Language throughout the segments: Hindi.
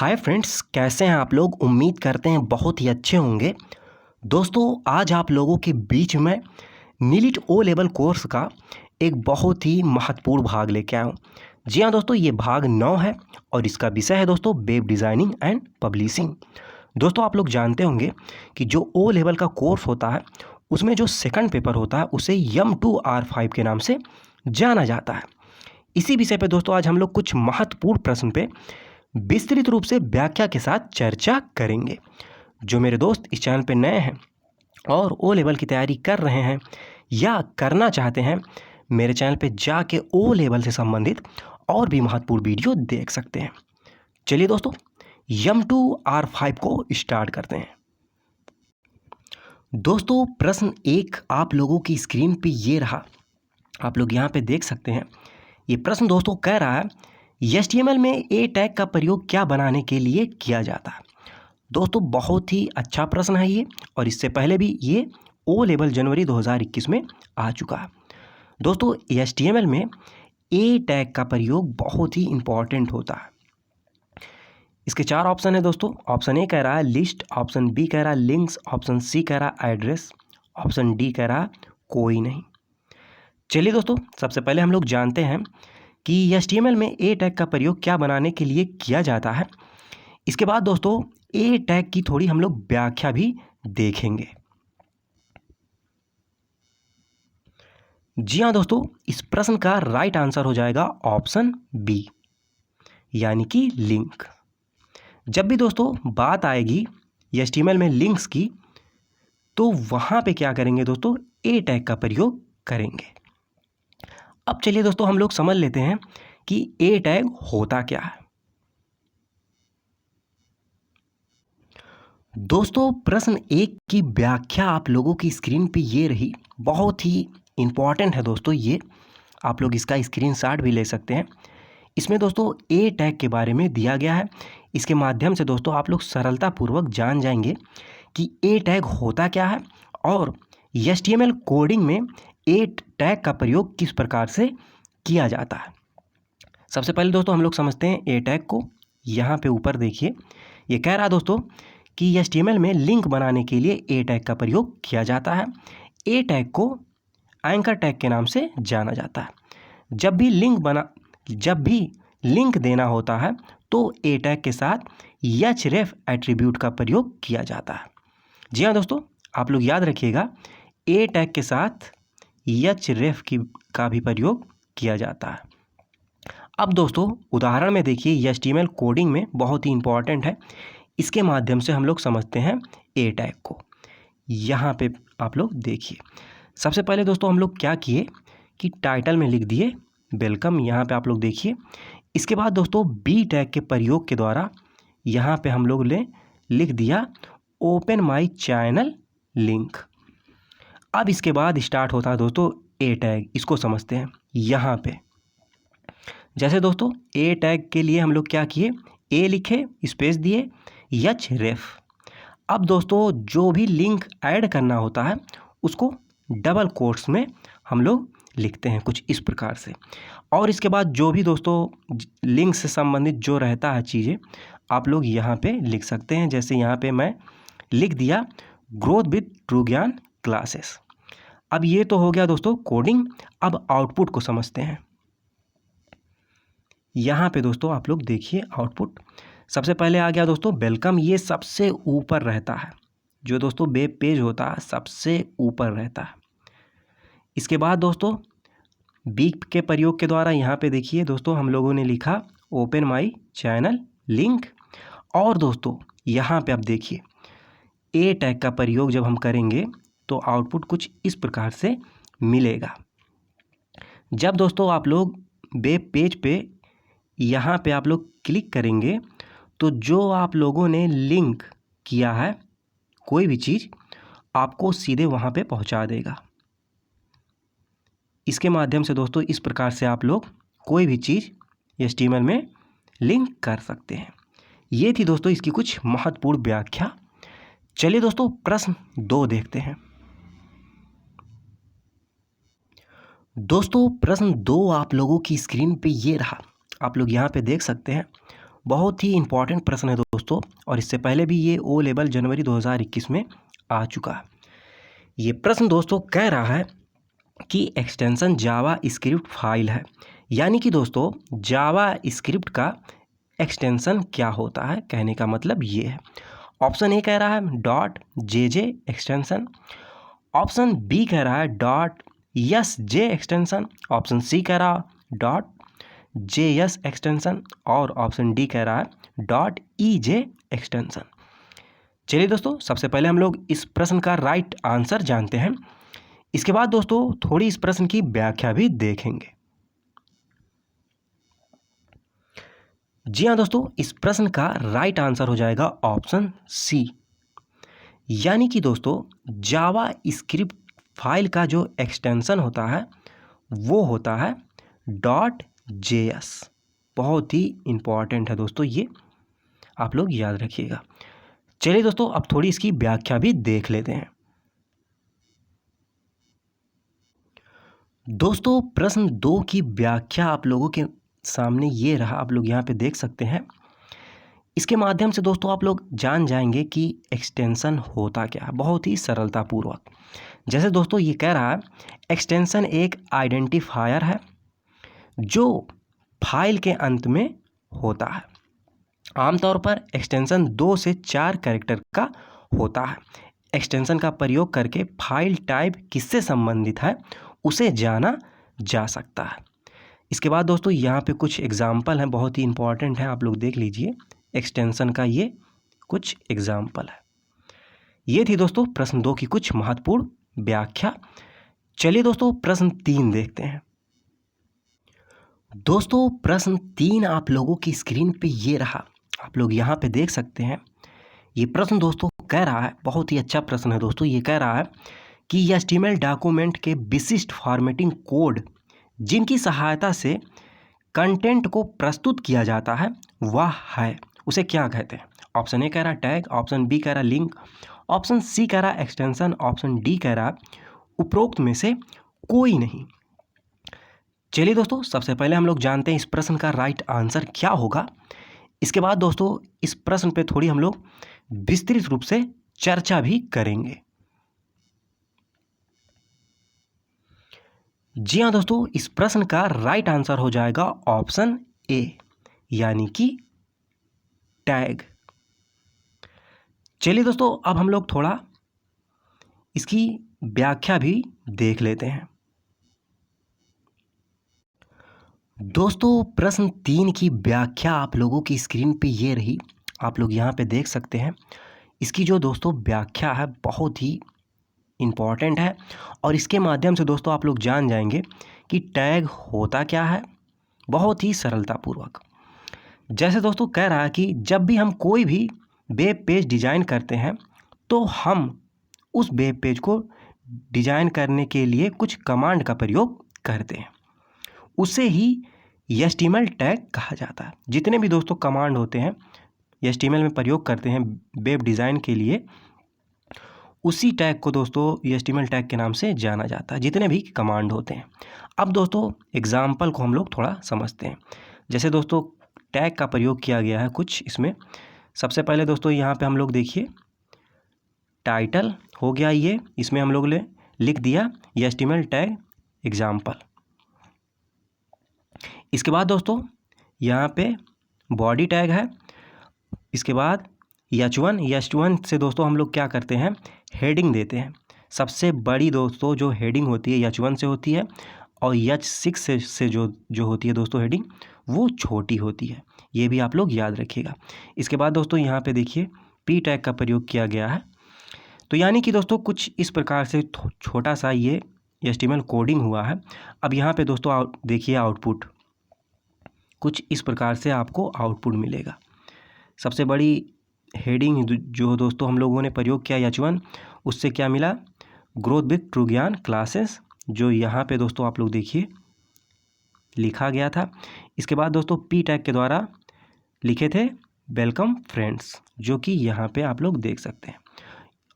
हाय फ्रेंड्स, कैसे हैं आप लोग। उम्मीद करते हैं बहुत ही अच्छे होंगे। दोस्तों, आज आप लोगों के बीच में नीलिट ओ लेवल कोर्स का एक बहुत ही महत्वपूर्ण भाग लेके आया हूँ। जी हाँ दोस्तों, ये भाग 9 है और इसका विषय है दोस्तों वेब डिज़ाइनिंग एंड पब्लिशिंग। दोस्तों, आप लोग जानते होंगे कि जो ओ लेवल का कोर्स होता है उसमें जो सेकंड पेपर होता है उसे M2R5 के नाम से जाना जाता है। इसी विषय पे दोस्तों आज हम लोग कुछ महत्वपूर्ण प्रश्न पे विस्तृत रूप से व्याख्या के साथ चर्चा करेंगे। जो मेरे दोस्त इस चैनल पे नए हैं और ओ लेवल की तैयारी कर रहे हैं या करना चाहते हैं, मेरे चैनल पे जाके ओ लेवल से संबंधित और भी महत्वपूर्ण वीडियो देख सकते हैं। चलिए दोस्तों, M2R5 को स्टार्ट करते हैं। दोस्तों, प्रश्न 1 आप लोगों की स्क्रीन पे ये रहा, आप लोग यहाँ पे देख सकते हैं। ये प्रश्न दोस्तों कह रहा है HTML में ए टैग का प्रयोग क्या बनाने के लिए किया जाता है। दोस्तों, बहुत ही अच्छा प्रश्न है ये, और इससे पहले भी ये ओ लेवल जनवरी 2021 में आ चुका है। दोस्तों, HTML में ए टैग का प्रयोग बहुत ही इम्पॉर्टेंट होता है। इसके 4 ऑप्शन है दोस्तों। ऑप्शन ए कह रहा है लिस्ट, ऑप्शन बी कह रहा है लिंक्स, ऑप्शन सी कह रहा है एड्रेस, ऑप्शन डी कह रहा है कोई नहीं। चलिए दोस्तों, सबसे पहले हम लोग जानते हैं कि HTML में ए टैग का प्रयोग क्या बनाने के लिए किया जाता है। इसके बाद दोस्तों ए टैग की थोड़ी हम लोग व्याख्या भी देखेंगे। जी हाँ दोस्तों, इस प्रश्न का राइट आंसर हो जाएगा ऑप्शन बी, यानी कि लिंक। जब भी दोस्तों बात आएगी HTML में लिंक्स की, तो वहां पे क्या करेंगे दोस्तों, ए टैग का प्रयोग करेंगे। अब चलिए दोस्तों हम लोग समझ लेते हैं कि ए टैग होता क्या है। दोस्तों, प्रश्न 1 की व्याख्या आप लोगों की स्क्रीन पे ये रही, बहुत ही इम्पॉर्टेंट है दोस्तों ये। आप लोग इसका स्क्रीनशॉट भी ले सकते हैं। इसमें दोस्तों ए टैग के बारे में दिया गया है। इसके माध्यम से दोस्तों आप लोग सरलतापूर्वक जान जाएंगे कि ए टैग होता क्या है और HTML कोडिंग में ए टैग का प्रयोग किस प्रकार से किया जाता है। सबसे पहले दोस्तों हम लोग समझते हैं ए टैग को। यहाँ पे ऊपर देखिए, ये कह रहा है दोस्तों कि HTML में लिंक बनाने के लिए ए टैग का प्रयोग किया जाता है। ए टैग को एंकर टैग के नाम से जाना जाता है। जब भी लिंक देना होता है तो ए टैग के साथ href एट्रीब्यूट का प्रयोग किया जाता है। जी हाँ दोस्तों, आप लोग याद रखिएगा, ए टैग के साथ href का भी प्रयोग किया जाता है। अब दोस्तों उदाहरण में देखिए, HTML कोडिंग में बहुत ही इंपॉर्टेंट है। इसके माध्यम से हम लोग समझते हैं ए टैग को। यहाँ पे आप लोग देखिए, सबसे पहले दोस्तों हम लोग क्या किए कि टाइटल में लिख दिए वेलकम। यहाँ पे आप लोग देखिए। इसके बाद दोस्तों बी टैग के प्रयोग के द्वारा यहाँ पे हम लोग ने लिख दिया ओपन माई चैनल लिंक। अब इसके बाद स्टार्ट होता है दोस्तों ए टैग। इसको समझते हैं। यहाँ पे जैसे दोस्तों ए टैग के लिए हम लोग क्या किए, ए लिखे, स्पेस दिए, href। अब दोस्तों जो भी लिंक ऐड करना होता है उसको डबल कोट्स में हम लोग लिखते हैं कुछ इस प्रकार से। और इसके बाद जो भी दोस्तों लिंक से संबंधित जो रहता है चीज़ें, आप लोग यहाँ पे लिख सकते हैं। जैसे यहाँ पे मैं लिख दिया ग्रोथ विद ट्रू ज्ञान क्लासेस। अब ये तो हो गया दोस्तों कोडिंग। अब आउटपुट को समझते हैं। यहाँ पे दोस्तों आप लोग देखिए आउटपुट। सबसे पहले आ गया दोस्तों वेलकम। ये सबसे ऊपर रहता है, जो दोस्तों वेब पेज होता है सबसे ऊपर रहता है। इसके बाद दोस्तों बी के प्रयोग के द्वारा यहाँ पे देखिए दोस्तों हम लोगों ने लिखा ओपन माई चैनल लिंक। और दोस्तों यहाँ पे आप देखिए ए टैग का प्रयोग जब हम करेंगे तो आउटपुट कुछ इस प्रकार से मिलेगा। जब दोस्तों आप लोग वेब पेज पे यहाँ पे आप लोग क्लिक करेंगे तो जो आप लोगों ने लिंक किया है कोई भी चीज़, आपको सीधे वहाँ पे पहुँचा देगा। इसके माध्यम से दोस्तों इस प्रकार से आप लोग कोई भी चीज़ HTML में लिंक कर सकते हैं। ये थी दोस्तों इसकी कुछ महत्वपूर्ण व्याख्या। चलिए दोस्तों प्रश्न 2 देखते हैं। दोस्तों प्रश्न 2 आप लोगों की स्क्रीन पे ये रहा, आप लोग यहाँ पे देख सकते हैं। बहुत ही इम्पॉर्टेंट प्रश्न है दोस्तों, और इससे पहले भी ये ओ लेवल जनवरी 2021 में आ चुका है। ये प्रश्न दोस्तों कह रहा है कि एक्सटेंशन जावा स्क्रिप्ट फाइल है, यानी कि दोस्तों जावा स्क्रिप्ट का एक्सटेंशन क्या होता है, कहने का मतलब ये है। ऑप्शन ए कह रहा है dot J extension, option B कह रहा है dot J extension, option C कह रहा है डॉट JS एक्सटेंशन, और ऑप्शन डी कह रहा है डॉट EJ एक्सटेंशन। चलिए दोस्तों, सबसे पहले हम लोग इस प्रश्न का राइट आंसर जानते हैं। इसके बाद दोस्तों थोड़ी इस प्रश्न की व्याख्या भी देखेंगे। जी हाँ दोस्तों, इस प्रश्न का राइट आंसर हो जाएगा ऑप्शन सी, यानी कि दोस्तों जावा स्क्रिप्ट फाइल का जो एक्सटेंशन होता है वो होता है डॉट JS। बहुत ही इम्पॉर्टेंट है दोस्तों, ये आप लोग याद रखिएगा। चलिए दोस्तों, अब थोड़ी इसकी व्याख्या भी देख लेते हैं। दोस्तों प्रश्न 2 की व्याख्या आप लोगों के सामने ये रहा, आप लोग यहाँ पे देख सकते हैं। इसके माध्यम से दोस्तों आप लोग जान जाएंगे कि एक्सटेंशन होता क्या है, बहुत ही सरलतापूर्वक। जैसे दोस्तों ये कह रहा है एक्सटेंशन एक आइडेंटिफायर है जो फाइल के अंत में होता है। आमतौर पर एक्सटेंशन 2 से 4 कैरेक्टर का होता है। एक्सटेंशन का प्रयोग करके फाइल टाइप किससे संबंधित है उसे जाना जा सकता है। इसके बाद दोस्तों यहाँ पे कुछ एग्जाम्पल हैं, बहुत ही इंपॉर्टेंट है, आप लोग देख लीजिए। एक्सटेंशन का ये कुछ एग्जाम्पल है। ये थी दोस्तों प्रश्न 2 की कुछ महत्वपूर्ण व्याख्या। चलिए दोस्तों प्रश्न 3 देखते हैं। दोस्तों प्रश्न 3 आप लोगों की स्क्रीन पे ये रहा, आप लोग यहाँ पे देख सकते हैं। ये प्रश्न दोस्तों कह रहा है, बहुत ही अच्छा प्रश्न है दोस्तों, ये कह रहा है कि HTML डॉक्यूमेंट के विशिष्ट फॉर्मेटिंग कोड जिनकी सहायता से कंटेंट को प्रस्तुत किया जाता है वह है, उसे क्या कहते हैं। ऑप्शन ए कह रहा टैग, ऑप्शन बी कह रहा लिंक, ऑप्शन सी कह रहा एक्सटेंशन, ऑप्शन डी कह रहा उपरोक्त में से कोई नहीं। चलिए दोस्तों, सबसे पहले हम लोग जानते हैं इस प्रश्न का राइट आंसर क्या होगा। इसके बाद दोस्तों इस प्रश्न पे थोड़ी हम लोग विस्तृत रूप से चर्चा भी करेंगे। जी हाँ दोस्तों, इस प्रश्न का राइट आंसर हो जाएगा ऑप्शन ए, यानी कि टैग। चलिए दोस्तों, अब हम लोग थोड़ा इसकी व्याख्या भी देख लेते हैं। दोस्तों प्रश्न 3 की व्याख्या आप लोगों की स्क्रीन पे ये रही, आप लोग यहाँ पे देख सकते हैं। इसकी जो दोस्तों व्याख्या है बहुत ही इम्पॉर्टेंट है, और इसके माध्यम से दोस्तों आप लोग जान जाएंगे कि टैग होता क्या है, बहुत ही सरलतापूर्वक। जैसे दोस्तों कह रहा है कि जब भी हम कोई भी वेब पेज डिज़ाइन करते हैं तो हम उस वेब पेज को डिज़ाइन करने के लिए कुछ कमांड का प्रयोग करते हैं, उसे ही HTML टैग कहा जाता है। जितने भी दोस्तों कमांड होते हैं HTML में प्रयोग करते हैं वेब डिज़ाइन के लिए, उसी टैग को दोस्तों HTML टैग के नाम से जाना जाता है, जितने भी कमांड होते हैं। अब दोस्तों एग्जाम्पल को हम लोग थोड़ा समझते हैं। जैसे दोस्तों टैग का प्रयोग किया गया है कुछ इसमें। सबसे पहले दोस्तों यहाँ पे हम लोग देखिए टाइटल हो गया, ये इसमें हम लोग ने लिख दिया HTML टैग एग्जाम्पल। इसके बाद दोस्तों यहाँ पे बॉडी टैग है। इसके बाद H1 से दोस्तों हम लोग क्या करते हैं, हेडिंग देते हैं। सबसे बड़ी दोस्तों जो हेडिंग होती है H1 से होती है, और H6 से जो होती है दोस्तों हेडिंग वो छोटी होती है, ये भी आप लोग याद रखिएगा। इसके बाद दोस्तों यहाँ पे देखिए P टैग का प्रयोग किया गया है। तो यानी कि दोस्तों कुछ इस प्रकार से छोटा सा ये HTML कोडिंग हुआ है। अब यहाँ पे दोस्तों देखिए आउटपुट कुछ इस प्रकार से आपको आउटपुट मिलेगा। सबसे बड़ी हेडिंग जो दोस्तों हम लोगों ने प्रयोग किया H1, उससे क्या मिला, ग्रोथ विथ ट्रू ज्ञान क्लासेस, जो यहाँ पे दोस्तों आप लोग देखिए लिखा गया था। इसके बाद दोस्तों P टैग के द्वारा लिखे थे वेलकम फ्रेंड्स, जो कि यहाँ पे आप लोग देख सकते हैं।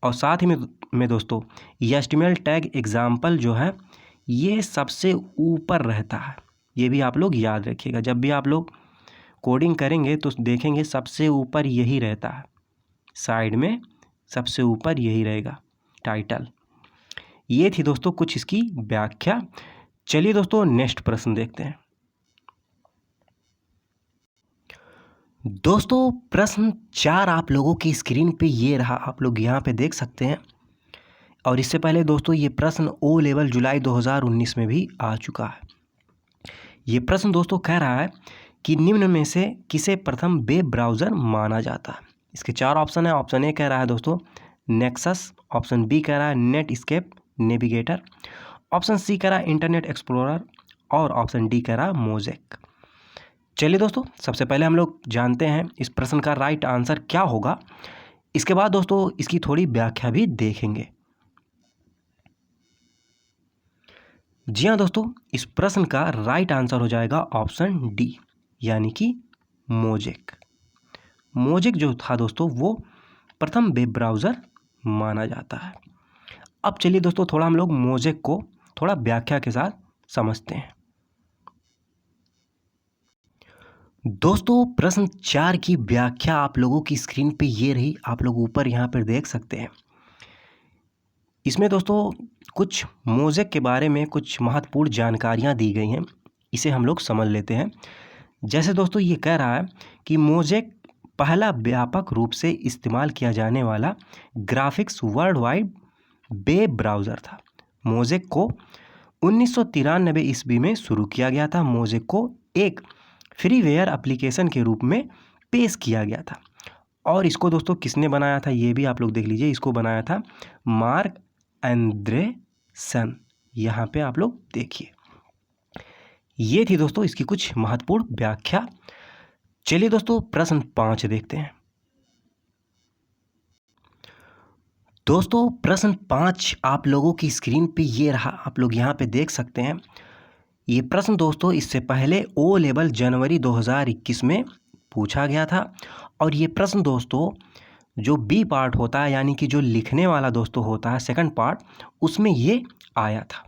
और साथ ही में दोस्तों HTML टैग एग्जाम्पल जो है ये सबसे ऊपर रहता है, ये भी आप लोग याद रखिएगा। जब भी आप लोग कोडिंग करेंगे तो देखेंगे सबसे ऊपर यही रहता है, साइड में सबसे ऊपर यही रहेगा टाइटल। ये थी दोस्तों कुछ इसकी व्याख्या। चलिए दोस्तों नेक्स्ट प्रश्न देखते हैं। दोस्तों प्रश्न 4 आप लोगों की स्क्रीन पे ये रहा, आप लोग यहाँ पे देख सकते हैं। और इससे पहले दोस्तों ये प्रश्न ओ लेवल जुलाई 2019 में भी आ चुका है। ये प्रश्न दोस्तों कह रहा है कि निम्न में से किसे प्रथम वेब ब्राउज़र माना जाता है। इसके 4 ऑप्शन है। ऑप्शन ए कह रहा है दोस्तों नेक्सस, ऑप्शन बी कह रहा है नेटस्केप नेविगेटर, ऑप्शन सी कह रहा है इंटरनेट एक्सप्लोरर और ऑप्शन डी कह रहा है मोज़ेक। चलिए दोस्तों सबसे पहले हम लोग जानते हैं इस प्रश्न का राइट आंसर क्या होगा। इसके बाद दोस्तों इसकी थोड़ी व्याख्या भी देखेंगे। जी हाँ दोस्तों, इस प्रश्न का राइट आंसर हो जाएगा ऑप्शन डी, यानी कि मोज़ेक। मोज़ेक जो था दोस्तों वो प्रथम वेब ब्राउज़र माना जाता है। अब चलिए दोस्तों थोड़ा हम लोग मोज़ेक को थोड़ा व्याख्या के साथ समझते हैं। दोस्तों प्रश्न 4 की व्याख्या आप लोगों की स्क्रीन पे ये रही, आप लोग ऊपर यहाँ पर देख सकते हैं। इसमें दोस्तों कुछ मोज़ेक के बारे में कुछ महत्वपूर्ण जानकारियाँ दी गई हैं, इसे हम लोग समझ लेते हैं। जैसे दोस्तों ये कह रहा है कि मोज़ेक पहला व्यापक रूप से इस्तेमाल किया जाने वाला graphics world wide web browser था। मोज़ेक को 1993 ईस्वी में शुरू किया गया था। मोज़ेक को एक फ्रीवेयर एप्लीकेशन के रूप में पेश किया गया था। और इसको दोस्तों किसने बनाया था ये भी आप लोग देख लीजिए। इसको बनाया था मार्क एंड्रेसन, यहाँ पे आप लोग देखिए। ये थी दोस्तों इसकी कुछ महत्वपूर्ण व्याख्या। चलिए दोस्तों प्रश्न 5 देखते हैं। दोस्तों प्रश्न 5 आप लोगों की स्क्रीन पे ये रहा, आप लोग यहाँ पे देख सकते हैं। ये प्रश्न दोस्तों इससे पहले ओ लेवल जनवरी 2021 में पूछा गया था। और ये प्रश्न दोस्तों जो बी पार्ट होता है, यानी कि जो लिखने वाला दोस्तों होता है सेकंड पार्ट, उसमें ये आया था।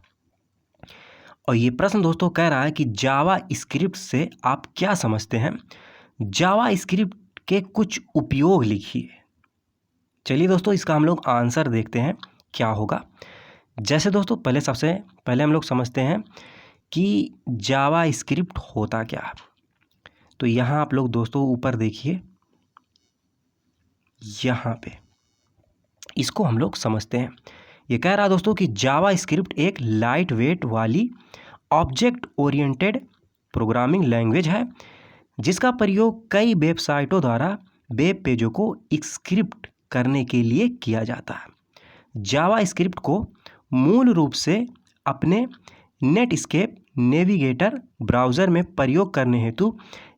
और ये प्रश्न दोस्तों कह रहा है कि जावा स्क्रिप्ट से आप क्या समझते हैं। जावा स्क्रिप्ट के कुछ उपयोग लिखिए। चलिए दोस्तों इसका हम लोग आंसर देखते हैं क्या होगा। जैसे दोस्तों सबसे पहले हम लोग समझते हैं कि जावा स्क्रिप्ट होता क्या है। तो यहाँ आप लोग दोस्तों ऊपर देखिए, यहाँ पे इसको हम लोग समझते हैं। ये कह रहा दोस्तों कि जावा स्क्रिप्ट एक लाइट वेट वाली ऑब्जेक्ट ओरिएंटेड प्रोग्रामिंग लैंग्वेज है जिसका प्रयोग कई वेबसाइटों द्वारा वेब पेजों को स्क्रिप्ट करने के लिए किया जाता है। जावा स्क्रिप्ट को मूल रूप से अपने नेटस्केप नेविगेटर ब्राउज़र में प्रयोग करने हेतु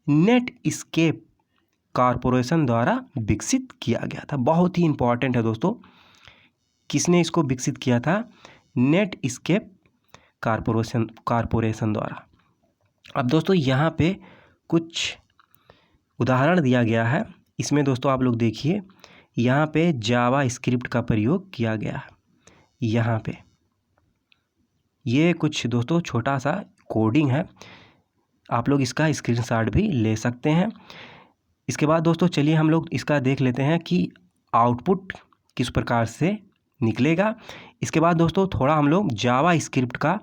नेटस्केप कॉरपोरेशन द्वारा विकसित किया गया था। बहुत ही इम्पॉर्टेंट है दोस्तों, किसने इसको विकसित किया था? नेटस्केप कॉरपोरेशन द्वारा। अब दोस्तों यहाँ पे कुछ उदाहरण दिया गया है। इसमें दोस्तों आप लोग देखिए, यहाँ पे जावा स्क्रिप्ट का प्रयोग किया गया है। यहाँ पे ये कुछ दोस्तों छोटा सा कोडिंग है, आप लोग इसका स्क्रीनशॉट भी ले सकते हैं। इसके बाद दोस्तों चलिए हम लोग इसका देख लेते हैं कि आउटपुट किस प्रकार से निकलेगा। इसके बाद दोस्तों थोड़ा हम लोग जावा स्क्रिप्ट का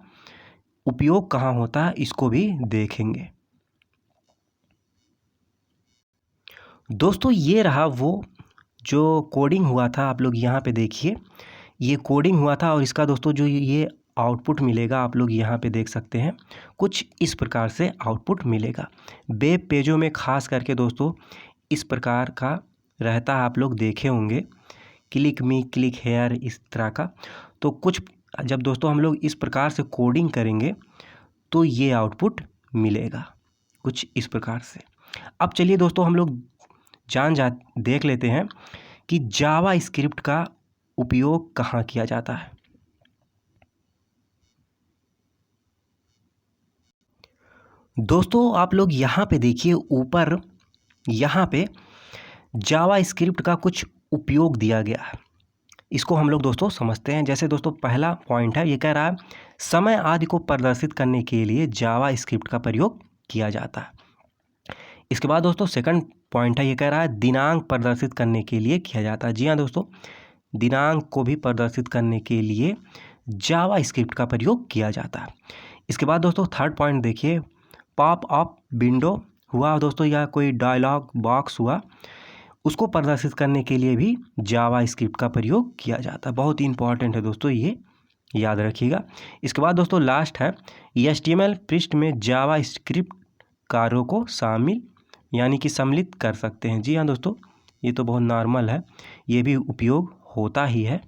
उपयोग कहाँ होता है इसको भी देखेंगे। दोस्तों ये रहा वो जो कोडिंग हुआ था, आप लोग यहाँ पे देखिए, ये कोडिंग हुआ था। और इसका दोस्तों जो ये आउटपुट मिलेगा आप लोग यहाँ पे देख सकते हैं, कुछ इस प्रकार से आउटपुट मिलेगा। वेब पेजों में खास करके दोस्तों इस प्रकार का रहता है, आप लोग देखे होंगे, क्लिक मी क्लिक हेयर, इस तरह का। तो कुछ जब दोस्तों हम लोग इस प्रकार से कोडिंग करेंगे तो ये आउटपुट मिलेगा कुछ इस प्रकार से। अब चलिए दोस्तों हम लोग देख लेते हैं कि जावा स्क्रिप्ट का उपयोग कहाँ किया जाता है। दोस्तों आप लोग यहाँ पे देखिए ऊपर, यहाँ पे जावा स्क्रिप्ट का कुछ उपयोग दिया गया है, इसको हम लोग दोस्तों समझते हैं। जैसे दोस्तों पहला पॉइंट है, ये कह रहा है समय आदि को प्रदर्शित करने के लिए जावा स्क्रिप्ट का प्रयोग किया जाता है। इसके बाद दोस्तों सेकंड पॉइंट है, ये कह रहा है दिनांक प्रदर्शित करने के लिए किया जाता है। जी हाँ दोस्तों, दिनांक को भी प्रदर्शित करने के लिए जावा स्क्रिप्ट का प्रयोग किया जाता है। इसके बाद दोस्तों थर्ड पॉइंट देखिए, पॉप अप विंडो हुआ दोस्तों या कोई डायलॉग बॉक्स हुआ, उसको प्रदर्शित करने के लिए भी जावा स्क्रिप्ट का प्रयोग किया जाता है। बहुत ही इंपॉर्टेंट है दोस्तों, ये याद रखिएगा। इसके बाद दोस्तों लास्ट है, HTML पृष्ठ में जावा स्क्रिप्ट कार्यों को शामिल यानी कि सम्मिलित कर सकते हैं। जी हाँ दोस्तों, ये तो बहुत नॉर्मल है, ये भी उपयोग होता ही है।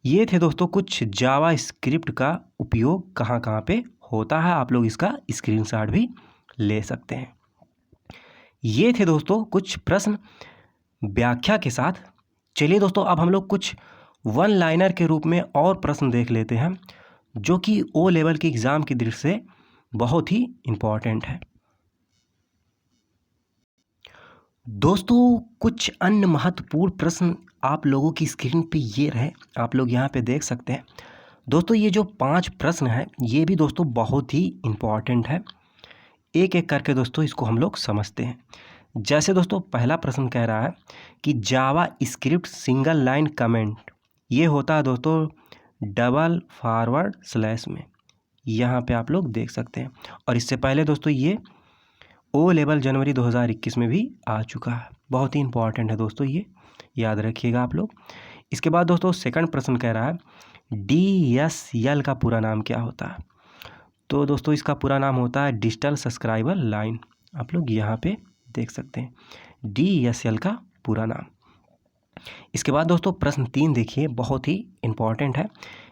ये थे दोस्तों कुछ जावा स्क्रिप्ट का उपयोग कहाँ कहाँ पे होता है, आप लोग इसका स्क्रीनशॉट भी ले सकते हैं। ये थे दोस्तों कुछ प्रश्न व्याख्या के साथ। चलिए दोस्तों अब हम लोग कुछ वन लाइनर के रूप में और प्रश्न देख लेते हैं, जो कि ओ लेवल के एग्ज़ाम की दृष्टि से बहुत ही इम्पॉर्टेंट है। दोस्तों कुछ अन्य महत्वपूर्ण प्रश्न आप लोगों की स्क्रीन पे ये रहे, आप लोग यहाँ पे देख सकते हैं। दोस्तों ये जो 5 प्रश्न हैं ये भी दोस्तों बहुत ही इम्पॉर्टेंट है। एक एक करके दोस्तों इसको हम लोग समझते हैं। जैसे दोस्तों पहला प्रश्न कह रहा है कि जावा स्क्रिप्ट सिंगल लाइन कमेंट ये होता है दोस्तों डबल फॉरवर्ड स्लैश में, यहाँ पे आप लोग देख सकते हैं। और इससे पहले दोस्तों ये ओ लेवल जनवरी 2021 में भी आ चुका है। बहुत ही इंपॉर्टेंट है दोस्तों, ये याद रखिएगा आप लोग। इसके बाद दोस्तों सेकंड प्रश्न कह रहा है DSL का पूरा नाम क्या होता है। तो दोस्तों इसका पूरा नाम होता है डिजिटल सब्सक्राइबर लाइन, आप लोग यहाँ पे देख सकते हैं DSL का पूरा नाम। इसके बाद दोस्तों प्रश्न 3 देखिए, बहुत ही इम्पॉर्टेंट है।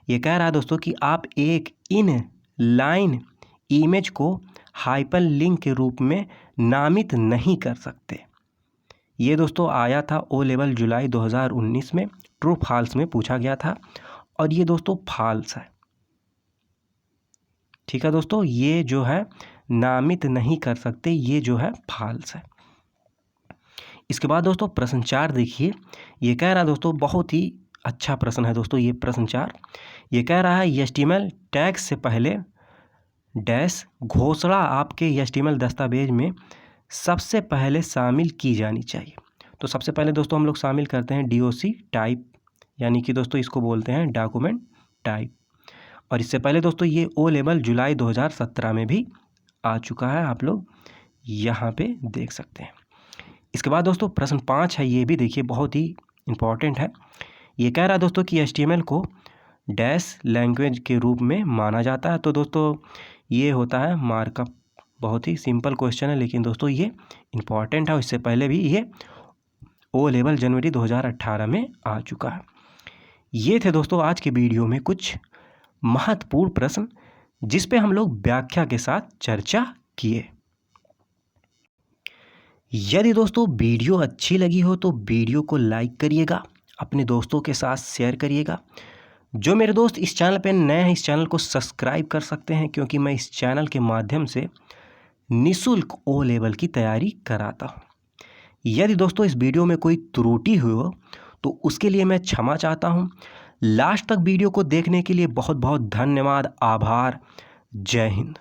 ये कह रहा है दोस्तों कि आप एक इन लाइन इमेज को हाइपर लिंक के रूप में नामित नहीं कर सकते। ये दोस्तों आया था ओ लेवल जुलाई 2019 में, ट्रू फॉल्स में पूछा गया था और ये दोस्तों फॉल्स है। ठीक है दोस्तों, ये जो है नामित नहीं कर सकते, ये जो है फॉल्स है। इसके बाद दोस्तों प्रश्न 4 देखिए, ये कह रहा है दोस्तों बहुत ही अच्छा प्रश्न है दोस्तों ये प्रश्न 4। ये कह रहा है HTML टैग से पहले डैश घोषणा आपके HTML दस्तावेज में सबसे पहले शामिल की जानी चाहिए। तो सबसे पहले दोस्तों हम लोग शामिल करते हैं DOC टाइप, यानी कि दोस्तों इसको बोलते हैं डॉक्यूमेंट टाइप। और इससे पहले दोस्तों ये ओ लेवल जुलाई 2017 में भी आ चुका है, आप लोग यहाँ पे देख सकते हैं। इसके बाद दोस्तों प्रश्न 5 है, ये भी देखिए बहुत ही इम्पॉर्टेंट है। ये कह रहा है दोस्तों कि HTML को डैश लैंग्वेज के रूप में माना जाता है। तो दोस्तों ये होता है मार्कअप, बहुत ही सिंपल क्वेश्चन है, लेकिन दोस्तों ये इम्पॉर्टेंट है। इससे पहले भी ये ओ लेवल जनवरी 2018 में आ चुका है। ये थे दोस्तों आज के वीडियो में कुछ महत्वपूर्ण प्रश्न जिस पे हम लोग व्याख्या के साथ चर्चा किए। यदि दोस्तों वीडियो अच्छी लगी हो तो वीडियो को लाइक करिएगा, अपने दोस्तों के साथ शेयर करिएगा। जो मेरे दोस्त इस चैनल पे नए हैं इस चैनल को सब्सक्राइब कर सकते हैं, क्योंकि मैं इस चैनल के माध्यम से निःशुल्क ओ लेवल की तैयारी कराता हूँ। यदि दोस्तों इस वीडियो में कोई त्रुटि हुई हो तो उसके लिए मैं क्षमा चाहता हूँ। लास्ट तक वीडियो को देखने के लिए बहुत बहुत धन्यवाद, आभार, जय हिंद।